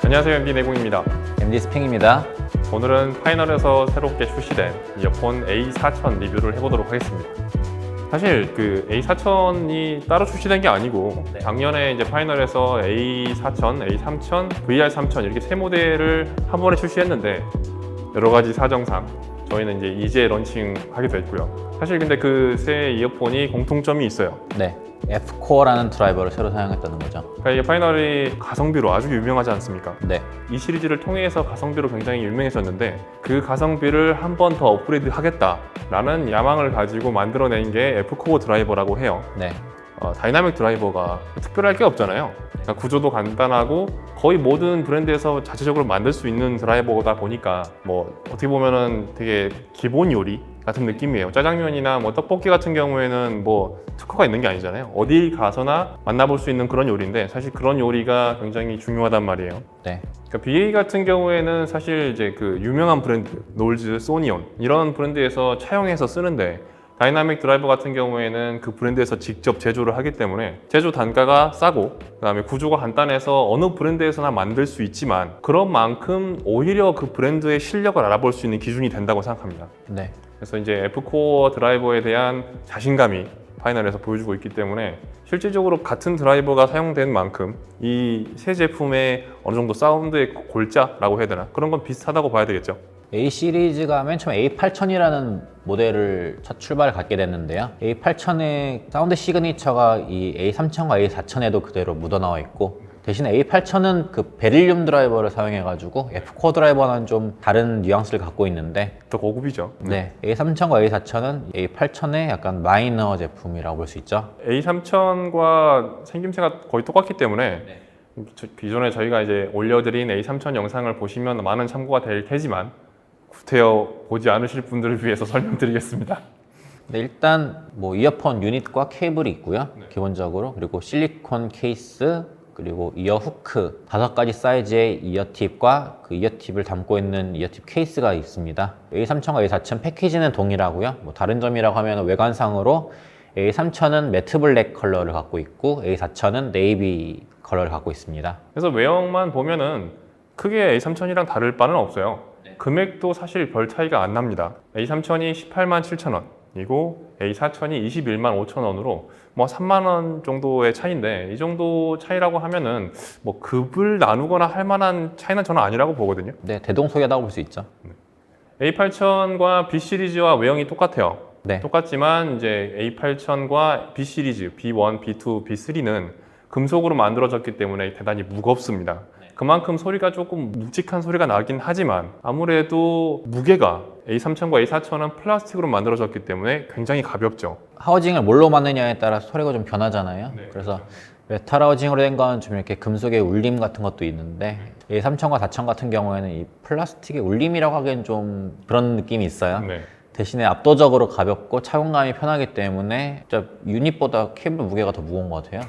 안녕하세요, MD 내공입니다. MD 스핑입니다. 오늘은 파이널에서 새롭게 출시된 이어폰 A4000 리뷰를 해보도록 하겠습니다. 사실 그 A4000이 따로 출시된 게 아니고 작년에 이제 파이널에서 A4000, A3000, VR3000 이렇게 세 모델을 한 번에 출시했는데 여러 가지 사정상 저희는 이제 런칭하게 됐고요. 사실 근데 그 새 이어폰이 공통점이 있어요. 네, F-Core라는 드라이버를 새로 사용했다는 거죠. 그러니까 이게 파이널이 가성비로 아주 유명하지 않습니까? 네, 이 시리즈를 통해서 가성비로 굉장히 유명해졌는데 그 가성비를 한 번 더 업그레이드 하겠다라는 야망을 가지고 만들어낸 게 F-Core 드라이버라고 해요. 네, 다이나믹 드라이버가 특별할 게 없잖아요. 그러니까 구조도 간단하고 거의 모든 브랜드에서 자체적으로 만들 수 있는 드라이버다 보니까 뭐 어떻게 보면은 되게 기본 요리 같은 느낌이에요. 짜장면이나 뭐 떡볶이 같은 경우에는 뭐 특허가 있는 게 아니잖아요. 어디 가서나 만나볼 수 있는 그런 요리인데 사실 그런 요리가 굉장히 중요하단 말이에요. 네. 그러니까 BA 같은 경우에는 사실 이제 그 유명한 브랜드, 놀즈, 소니온 이런 브랜드에서 차용해서 쓰는데 다이나믹 드라이버 같은 경우에는 그 브랜드에서 직접 제조를 하기 때문에 제조 단가가 싸고 그다음에 구조가 간단해서 어느 브랜드에서나 만들 수 있지만 그런 만큼 오히려 그 브랜드의 실력을 알아볼 수 있는 기준이 된다고 생각합니다. 네. 그래서 이제 F-Core 드라이버에 대한 자신감이 파이널에서 보여주고 있기 때문에 실질적으로 같은 드라이버가 사용된 만큼 이 새 제품의 어느 정도 사운드의 골자라고 해야 되나? 그런 건 비슷하다고 봐야 되겠죠. A 시리즈가 맨 처음 A8000이라는 모델을 첫 출발을 갖게 됐는데요. A8000의 사운드 시그니처가 이 A3000과 A4000에도 그대로 묻어나와 있고 대신에 A8000은 그 베릴륨 드라이버를 사용해가지고 F-Core 드라이버는 좀 다른 뉘앙스를 갖고 있는데 더 고급이죠. 네, A3000과 A4000은 A8000의 약간 마이너 제품이라고 볼 수 있죠. A3000과 생김새가 거의 똑같기 때문에 기존에 저희가 이제 올려드린 A3000 영상을 보시면 많은 참고가 될 테지만 구태여 보지 않으실 분들을 위해서 설명드리겠습니다. 네, 일단 뭐 이어폰 유닛과 케이블이 있고요. 기본적으로 그리고 실리콘 케이스 그리고 이어 후크 5가지 사이즈의 이어팁과 그 이어팁을 담고 있는 이어팁 케이스가 있습니다. A3000과 A4000 패키지는 동일하고요. 뭐 다른 점이라고 하면 외관상으로 A3000은 매트 블랙 컬러를 갖고 있고 A4000은 네이비 컬러를 갖고 있습니다. 그래서 외형만 보면은 크게 A3000이랑 다를 바는 없어요. 금액도 사실 별 차이가 안 납니다. A3000이 18만 7천 원이고 A4000이 21만 5천 원으로 뭐 3만 원 정도의 차이인데 이 정도 차이라고 하면은 뭐 급을 나누거나 할 만한 차이는 저는 아니라고 보거든요. 네, 대동소이하다고 볼 수 있죠. A8000과 B 시리즈와 외형이 똑같아요. 네, 똑같지만 이제 A8000과 B 시리즈 B1, B2, B3는 금속으로 만들어졌기 때문에 대단히 무겁습니다. 그만큼 소리가 조금 묵직한 소리가 나긴 하지만 아무래도 무게가 A3000과 A4000은 플라스틱으로 만들어졌기 때문에 굉장히 가볍죠. 하우징을 뭘로 만드냐에 따라 소리가 좀 변하잖아요. 네, 그래서 메탈 하우징으로 된 건 좀 이렇게 금속의 울림 같은 것도 있는데 A3000과 4000 같은 경우에는 이 플라스틱의 울림이라고 하기엔 좀 그런 느낌이 있어요. 네. 대신에 압도적으로 가볍고 착용감이 편하기 때문에 진짜 유닛보다 케이블 무게가 더 무거운 것 같아요.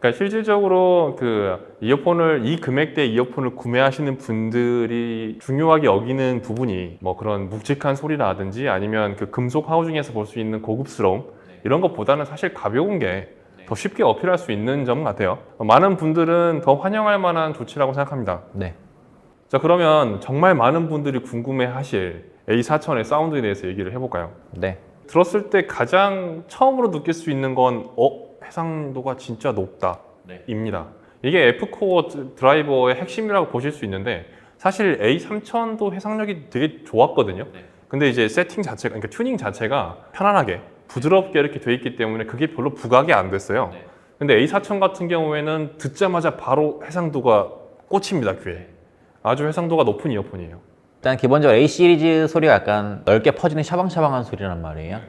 그러니까 실질적으로 그 이어폰을 이 금액대 이어폰을 구매하시는 분들이 중요하게 여기는 부분이 뭐 그런 묵직한 소리라든지 아니면 그 금속 하우징에서 볼 수 있는 고급스러움 이런 것보다는 사실 가벼운 게 더 쉽게 어필할 수 있는 점 같아요. 많은 분들은 더 환영할 만한 조치라고 생각합니다. 네. 자, 그러면 정말 많은 분들이 궁금해하실 A4000의 사운드에 대해서 얘기를 해볼까요? 네. 들었을 때 가장 처음으로 느낄 수 있는 건 해상도가 진짜 높다 입니다. 이게 F-Core 드라이버의 핵심이라고 보실 수 있는데 사실 A3000도 해상력이 되게 좋았거든요. 근데 이제 세팅 자체가, 그러니까 튜닝 자체가 편안하게 부드럽게 이렇게 돼 있기 때문에 그게 별로 부각이 안 됐어요. 근데 A4000 같은 경우에는 듣자마자 바로 해상도가 꽂힙니다, 귀에. 아주 해상도가 높은 이어폰이에요. 일단 기본적으로 A 시리즈 소리가 약간 넓게 퍼지는 샤방샤방한 소리란 말이에요.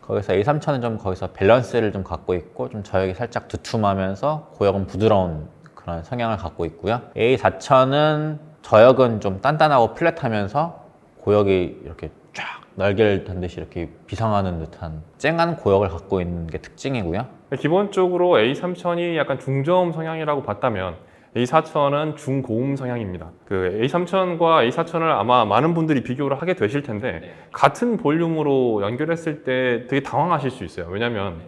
거기서 A3000은 좀 거기서 밸런스를 좀 갖고 있고 좀 저역이 살짝 두툼하면서 고역은 부드러운 그런 성향을 갖고 있고요. A4000은 저역은 좀 단단하고 플랫하면서 고역이 이렇게 쫙 날개를 단 듯이 이렇게 비상하는 듯한 쨍한 고역을 갖고 있는 게 특징이고요. 기본적으로 A3000이 약간 중저음 성향이라고 봤다면 A4000은 중고음 성향입니다. 그 A3000과 A4000을 아마 많은 분들이 비교를 하게 되실 텐데 같은 볼륨으로 연결했을 때 되게 당황하실 수 있어요. 왜냐하면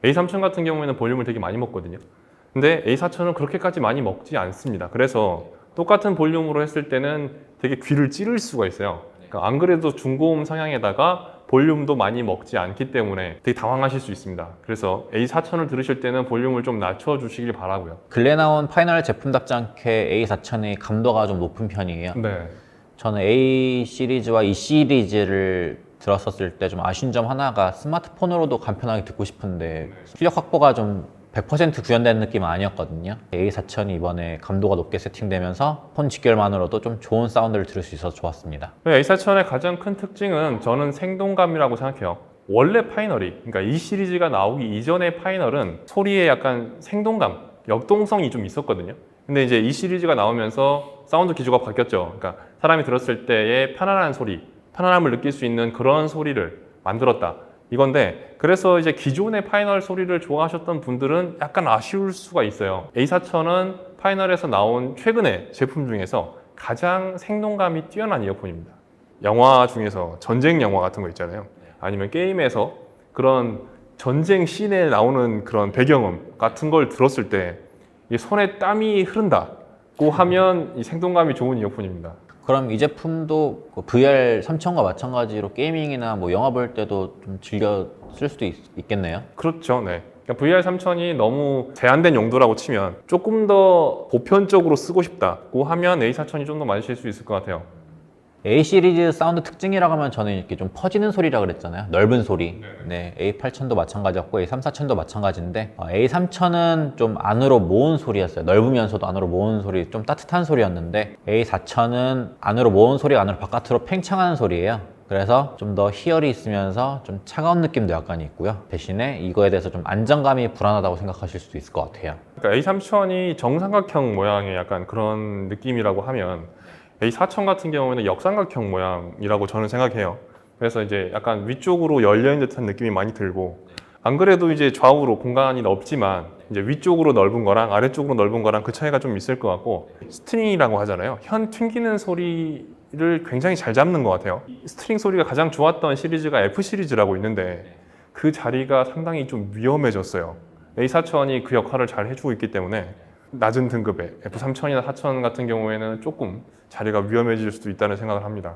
A3000 같은 경우에는 볼륨을 되게 많이 먹거든요. 근데 A4000은 그렇게까지 많이 먹지 않습니다. 그래서 똑같은 볼륨으로 했을 때는 되게 귀를 찌를 수가 있어요. 그러니까 안 그래도 중고음 성향에다가 볼륨도 많이 먹지 않기 때문에 되게 당황하실 수 있습니다. 그래서 A4000을 들으실 때는 볼륨을 좀 낮춰주시길 바라고요. 근래 나온 파이널 제품답지 않게 A4000이 감도가 좀 높은 편이에요. 네. 저는 A 시리즈와 E 시리즈를 들었었을 때 좀 아쉬운 점 하나가 스마트폰으로도 간편하게 듣고 싶은데 출력 확보가 좀 100% 구현되는 느낌은 아니었거든요. A4000이 이번에 감도가 높게 세팅되면서 폰 직결만으로도 좀 좋은 사운드를 들을 수 있어서 좋았습니다. A4000의 가장 큰 특징은 저는 생동감이라고 생각해요. 원래 파이널이, 그러니까 이 시리즈가 나오기 이전의 파이널은 소리에 약간 생동감, 역동성이 좀 있었거든요. 근데 이제 이 시리즈가 나오면서 사운드 기조가 바뀌었죠. 그러니까 사람이 들었을 때의 편안한 소리, 편안함을 느낄 수 있는 그런 소리를 만들었다. 이건데 그래서 이제 기존의 파이널 소리를 좋아하셨던 분들은 약간 아쉬울 수가 있어요. A4000은 파이널에서 나온 최근의 제품 중에서 가장 생동감이 뛰어난 이어폰입니다. 영화 중에서 전쟁 영화 같은 거 있잖아요. 아니면 게임에서 그런 전쟁 씬에 나오는 그런 배경음 같은 걸 들었을 때 이 손에 땀이 흐른다고 하면 이 생동감이 좋은 이어폰입니다. 그럼 이 제품도 VR3000과 마찬가지로 게이밍이나 뭐 영화 볼 때도 좀 즐겨 쓸 수도 있겠네요. 그렇죠. 네. 그러니까 VR3000이 너무 제한된 용도라고 치면 조금 더 보편적으로 쓰고 싶다고 하면 A4000이 좀 더 맞으실 수 있을 것 같아요. A 시리즈 사운드 특징이라고 하면 저는 이렇게 좀 퍼지는 소리라 그랬잖아요. 넓은 소리. 네, A8000도 마찬가지였고 A3400도 마찬가지인데 A3000은 좀 안으로 모은 소리였어요. 넓으면서도 안으로 모은 소리, 좀 따뜻한 소리였는데 A4000은 안으로 모은 소리가 안으로 바깥으로 팽창하는 소리예요. 그래서 좀 더 희열이 있으면서 좀 차가운 느낌도 약간 있고요. 대신에 이거에 대해서 좀 안정감이 불안하다고 생각하실 수도 있을 것 같아요. 그러니까 A3000이 정삼각형 모양의 약간 그런 느낌이라고 하면 A4000 같은 경우에는 역삼각형 모양이라고 저는 생각해요. 그래서 이제 약간 위쪽으로 열려있는 듯한 느낌이 많이 들고 안 그래도 이제 좌우로 공간이 넓지만 이제 위쪽으로 넓은 거랑 아래쪽으로 넓은 거랑 그 차이가 좀 있을 것 같고 스트링이라고 하잖아요. 현 튕기는 소리를 굉장히 잘 잡는 것 같아요. 스트링 소리가 가장 좋았던 시리즈가 F 시리즈라고 있는데 그 자리가 상당히 좀 위험해졌어요. A4000이 그 역할을 잘 해주고 있기 때문에 낮은 등급의 F3000이나 4000 같은 경우에는 조금 자리가 위험해질 수도 있다는 생각을 합니다.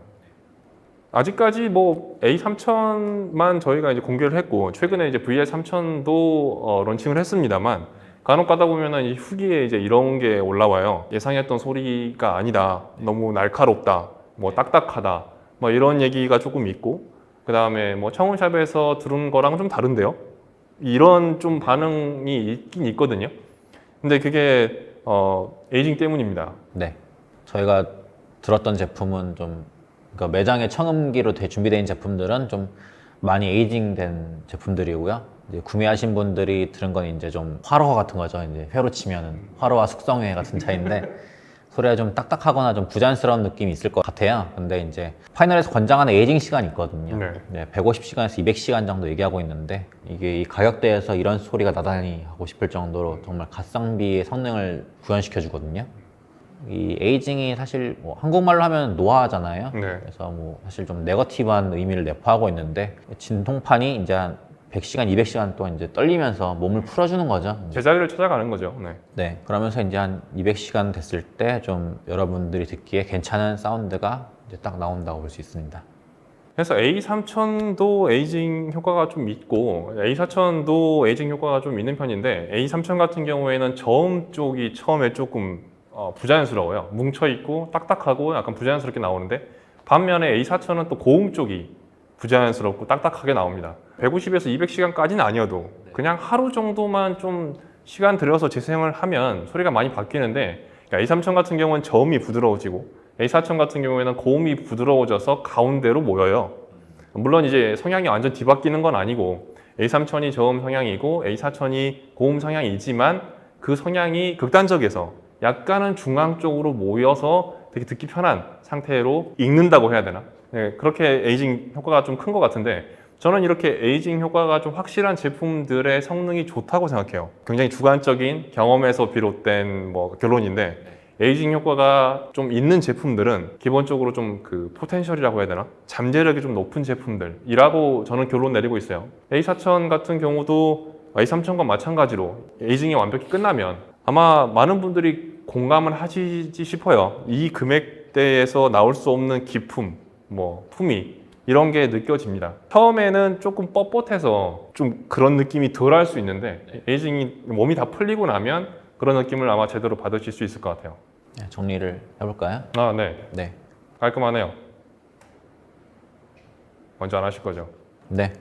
아직까지 뭐 A3000만 저희가 이제 공개를 했고 최근에 이제 VR3000도 런칭을 했습니다만 간혹 가다 보면은 이 후기에 이제 이런 게 올라와요. 예상했던 소리가 아니다. 너무 날카롭다. 뭐 딱딱하다. 뭐 이런 얘기가 조금 있고 그 다음에 뭐 청운샵에서 들은 거랑 좀 다른데요. 이런 좀 반응이 있긴 있거든요. 근데 그게 에이징 때문입니다. 네, 저희가 들었던 제품은 좀 그러니까 매장에 청음기로 준비되어 있는 제품들은 좀 많이 에이징된 제품들이고요. 이제 구매하신 분들이 들은 건 이제 좀 화로 같은 거죠. 이제 회로 치면은 화로와 숙성회 같은 차이인데 소리가 좀 딱딱하거나 좀 부자연스러운 느낌이 있을 것 같아요. 근데 이제 파이널에서 권장하는 에이징 시간이 있거든요. 네, 150시간에서 200시간 정도 얘기하고 있는데 이게 이 가격대에서 이런 소리가 나다니 하고 싶을 정도로 정말 가성비의 성능을 구현시켜 주거든요. 이 에이징이 사실 뭐 한국말로 하면 노화잖아요. 네. 그래서 뭐 사실 좀 네거티브한 의미를 내포하고 있는데 진통판이 이제 한 100시간, 200시간 동안 이제 떨리면서 몸을 풀어주는 거죠. 제자리를 찾아가는 거죠. 네. 네, 그러면서 이제 한 200시간 됐을 때 좀 여러분들이 듣기에 괜찮은 사운드가 이제 딱 나온다고 볼 수 있습니다. 그래서 A3000도 에이징 효과가 좀 있고 A4000도 에이징 효과가 좀 있는 편인데 A3000 같은 경우에는 저음 쪽이 처음에 조금 부자연스러워요. 뭉쳐있고 딱딱하고 약간 부자연스럽게 나오는데 반면에 A4000은 또 고음 쪽이 부자연스럽고 딱딱하게 나옵니다. 150에서 200시간까지는 아니어도 그냥 하루 정도만 좀 시간 들여서 재생을 하면 소리가 많이 바뀌는데 그러니까 A3000 같은 경우는 저음이 부드러워지고 A4000 같은 경우에는 고음이 부드러워져서 가운데로 모여요. 물론 이제 성향이 완전 뒤바뀌는 건 아니고 A3000이 저음 성향이고 A4000이 고음 성향이지만 그 성향이 극단적에서 약간은 중앙 쪽으로 모여서 되게 듣기 편한 상태로 읽는다고 해야 되나? 네, 그렇게 에이징 효과가 좀 큰 것 같은데 저는 이렇게 에이징 효과가 좀 확실한 제품들의 성능이 좋다고 생각해요. 굉장히 주관적인 경험에서 비롯된 뭐 결론인데 에이징 효과가 좀 있는 제품들은 기본적으로 좀 그 포텐셜이라고 해야 되나? 잠재력이 좀 높은 제품들이라고 저는 결론 내리고 있어요. A4000 같은 경우도 A3000과 마찬가지로 에이징이 완벽히 끝나면 아마 많은 분들이 공감을 하시지 싶어요. 이 금액대에서 나올 수 없는 기품, 뭐 품위 이런 게 느껴집니다. 처음에는 조금 뻣뻣해서 좀 그런 느낌이 덜 할 수 있는데 에이징이 몸이 다 풀리고 나면 그런 느낌을 아마 제대로 받으실 수 있을 것 같아요. 네, 정리를 해볼까요? 아, 네. 네. 깔끔하네요. 먼저 안 하실 거죠? 네.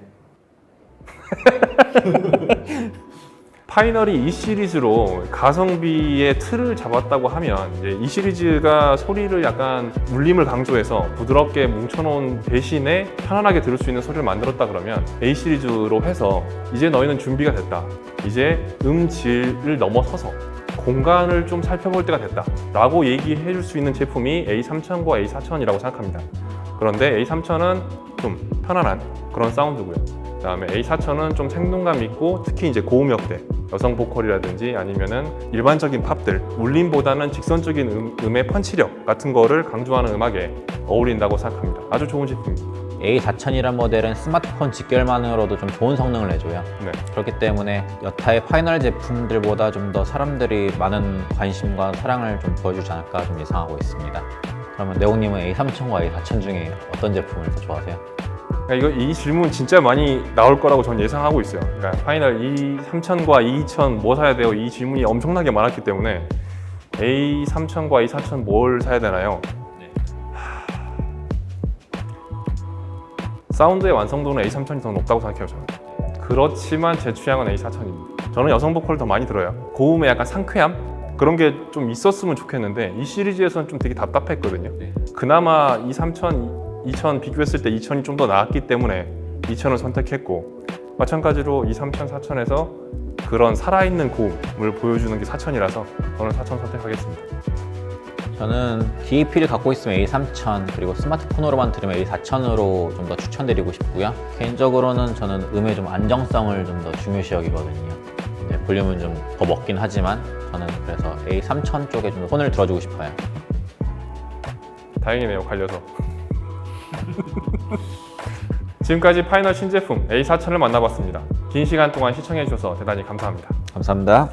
파이널이 이 시리즈로 가성비의 틀을 잡았다고 하면 이제 이 시리즈가 소리를 약간 울림을 강조해서 부드럽게 뭉쳐놓은 대신에 편안하게 들을 수 있는 소리를 만들었다 그러면 A 시리즈로 해서 이제 너희는 준비가 됐다. 이제 음질을 넘어서서 공간을 좀 살펴볼 때가 됐다 라고 얘기해 줄 수 있는 제품이 A3000과 A4000이라고 생각합니다. 그런데 A3000은 좀 편안한 그런 사운드고요. 그다음에 A4000은 좀 생동감 있고 특히 이제 고음역대, 여성 보컬이라든지 아니면은 일반적인 팝들, 울림보다는 직선적인 음의 펀치력 같은 거를 강조하는 음악에 어울린다고 생각합니다. 아주 좋은 제품입니다. A4000이란 모델은 스마트폰 직결만으로도 좀 좋은 성능을 내줘요. 네. 그렇기 때문에 여타의 파이널 제품들보다 좀 더 사람들이 많은 관심과 사랑을 좀 보여주지 않을까 좀 예상하고 있습니다. 그러면 네오님은 A3000과 A4000 중에 어떤 제품을 더 좋아하세요? 그러니까 이 질문 진짜 많이 나올 거라고 저는 예상하고 있어요. 그러니까 파이널 E3000과 E2000 뭐 사야 돼요? 이 질문이 엄청나게 많았기 때문에 A3000과 A4000 뭘 사야 되나요? 사운드의 완성도는 A3000이 더 높다고 생각해요, 저는. 그렇지만 제 취향은 A4000입니다. 저는 여성 보컬을 더 많이 들어요. 고음의 약간 상쾌함? 그런 게 좀 있었으면 좋겠는데 이 시리즈에서는 좀 되게 답답했거든요. 그나마 E3000, 2000 비교했을 때 2000이 좀 더 나았기 때문에 2000을 선택했고 마찬가지로 E3000, 4000에서 그런 살아있는 고음을 보여주는 게 4000이라서 저는 4000 선택하겠습니다. 저는 DAP를 갖고 있으면 A3000 그리고 스마트폰으로만 들으면 A4000으로 좀 더 추천드리고 싶고요. 개인적으로는 저는 음의 좀 안정성을 좀 더 중요시 여기거든요. 이제 볼륨은 좀 더 먹긴 하지만 저는 그래서 A3000 쪽에 좀 더 손을 들어주고 싶어요. 다행이네요, 갈려서. 지금까지 파이널 신제품 A4000을 만나봤습니다. 긴 시간 동안 시청해주셔서 대단히 감사합니다. 감사합니다.